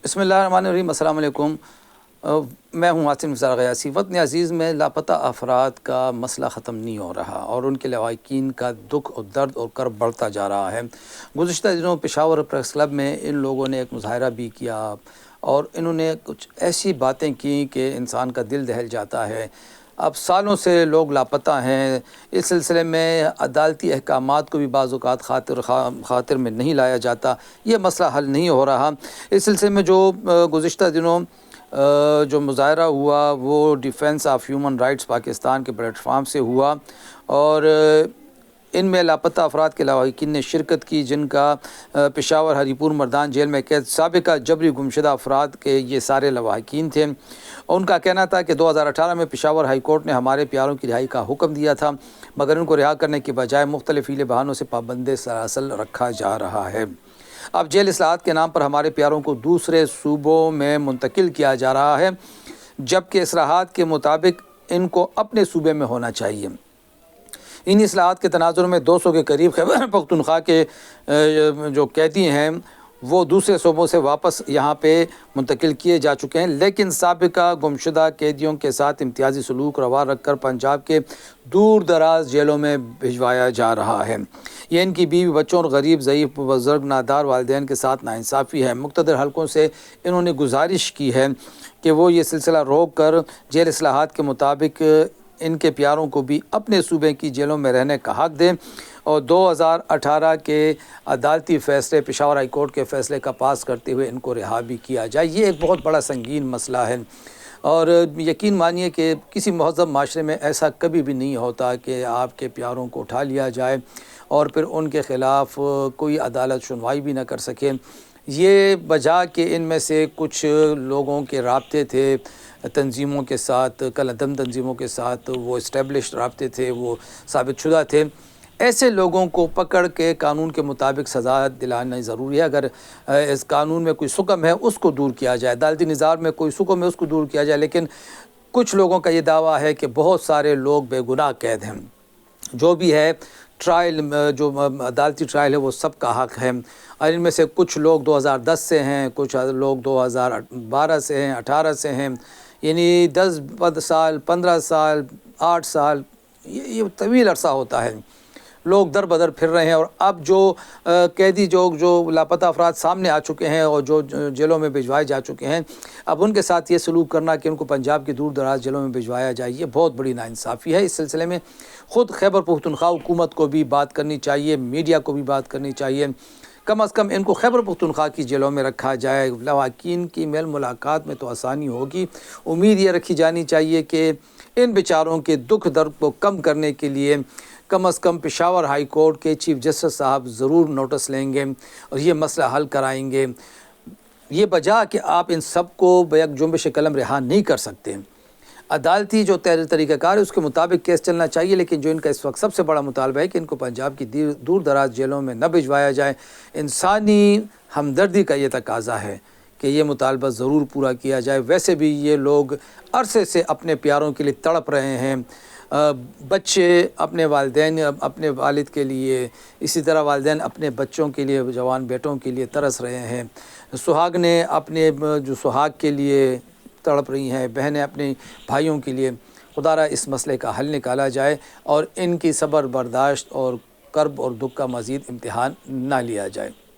बिस्मिल्लाहिर्रहमानिर्रहीम। अस्सलाम वालेकुम। मैं हूँ आसिम निसार गयासी। वतन अज़ीज़ में लापता अफराद का मसला ख़त्म नहीं हो रहा और उनके लवाकिन का दुख और दर्द और कर्ब बढ़ता जा रहा है। गुज़िश्ता दिनों पेशावर प्रेस क्लब में इन लोगों ने एक मुज़ाहरा भी किया और इन्होंने कुछ ऐसी बातें की कि इंसान का दिल दहल जाता है। अब सालों से लोग लापता हैं। इस सिलसिले में अदालती अहकामात को भी बाज़ औक़ात खातिर में नहीं लाया जाता। ये मसला हल नहीं हो रहा। इस सिलसिले में जो गुज़िश्ता दिनों जो मुज़ाहरा हुआ वो defence of human rights Pakistan के प्लेटफार्म से हुआ और इनमें लापता अफराद के लवाकिन ने शिरकत की, जिनका पेशावर हरीपुर मर्दान जेल में कैद साबिका जबरी गुमशुदा अफराद के ये सारे लवाकिन थे। उनका कहना था कि 2018 में पेशावर हाई कोर्ट ने हमारे प्यारों की रिहाई का हुक्म दिया था, मगर इनको रिहा करने के बजाय मुख्तलिफ हीले बहानों से पाबंद सरासल रखा जा रहा है। अब जेल इस्लाहात के नाम पर हमारे प्यारों को दूसरे सूबों में मुंतकिल किया जा रहा है, जबकि इस्लाहात के मुताबिक इनको अपने सूबे में होना चाहिए। इन इस्लाहात के तनाजुर में 200 के करीब खैबर पख्तूनख्वा के जो कैदी हैं वो दूसरे सूबों से वापस यहाँ पे मुंतकिल किए जा चुके हैं, लेकिन साबिका गुमशुदा कैदियों के साथ इम्तियाजी सलूक रवा रखकर पंजाब के दूर दराज जेलों में भिजवाया जा रहा है। ये इनकी बीवी बच्चों और गरीब ज़ईफ़ बुज़ुर्ग नादार वालिदैन के साथ नाइंसाफ़ी है। मुक़्तदर हलकों से इन्होंने गुजारिश की है कि वो ये सिलसिला रोक कर जेल इस्लाहात के मुताबिक इनके प्यारों को भी अपने सूबे की जेलों में रहने का हक़ दें और 2018 के अदालती फ़ैसले पेशावर हाई कोर्ट के फ़ैसले का पास करते हुए इनको रिहा भी किया जाए। ये एक बहुत बड़ा संगीन मसला है और यकीन मानिए कि किसी महज़्ज़ब माशरे में ऐसा कभी भी नहीं होता कि आपके प्यारों को उठा लिया जाए और फिर उनके ख़िलाफ़ कोई अदालत सुनवाई भी ना कर सके। ये वजह कि इनमें से कुछ लोगों के राब्ते थे तंजीमों के साथ, कलअदम तंजीमों के साथ, वो इस्टेब्लिश्ड राब्ते थे, वो साबितशुदा थे। ऐसे लोगों को पकड़ के कानून के मुताबिक सज़ा दिलाना ज़रूरी है। अगर इस कानून में कोई सुकम है उसको दूर किया जाए, अदालती निज़ाम में कोई सुकम है उसको दूर किया जाए। लेकिन कुछ लोगों का ये दावा है कि बहुत सारे लोग बेगुनाह कैद हैं। जो भी है ट्रायल, जो अदालती ट्रायल है वो सब का हक़ है और इनमें से कुछ लोग 2010 से हैं, कुछ लोग 2012 से हैं, 18 से हैं, यानी 10 साल, 15 साल, 8 साल, ये तवील अरसा होता है। लोग दर बदर फिर रहे हैं और अब जो कैदी जो लापता अफराद सामने आ चुके हैं और जो जेलों में भिजवाए जा चुके हैं, अब उनके साथ ये सलूक करना कि उनको पंजाब की दूर दराज जेलों में भिजवाया जाए, ये बहुत बड़ी नाइंसाफ़ी है। इस सिलसिले में ख़ुद खैबर पख्तूनख्वा हुकूमत को भी बात करनी चाहिए, मीडिया को भी बात करनी चाहिए। कम अज़ कम इनको खैबर पख्तूनख्वा की जेलों में रखा जाए। लवाकिन की मेल मुलाकात में तो आसानी होगी। उम्मीद ये रखी जानी चाहिए कि इन बेचारों के दुख दर्द को कम करने के लिए कम अज़ कम पेशावर हाई कोर्ट के चीफ जस्टिस साहब ज़रूर नोटिस लेंगे और ये मसला हल कराएंगे। ये वजह कि आप इन सब को बेक जुम्बिश कलम रिहा नहीं कर सकते। अदालती जो तरीक़ाकार है उसके मुताबिक केस चलना चाहिए, लेकिन जो इनका इस वक्त सबसे बड़ा मुतालबा है कि इनको पंजाब की दूर दराज जेलों में न भिजवाया जाए। इंसानी हमदर्दी का ये तकाज़ा है कि ये मुतालबा ज़रूर पूरा किया जाए। वैसे भी ये लोग अरसे से अपने प्यारों के लिए तड़प रहे हैं। बच्चे अपने वालिदैन अपने वालिद के लिए, इसी तरह वालिदैन अपने बच्चों के लिए, जवान बेटों के लिए तरस रहे हैं। सुहागनें अपने जो सुहाग के लिए तड़प रही हैं, बहनें अपने भाइयों के लिए। खुदारा इस मसले का हल निकाला जाए और इनकी सब्र बर्दाश्त और कर्ब और दुख का मज़ीद इम्तिहान ना लिया जाए।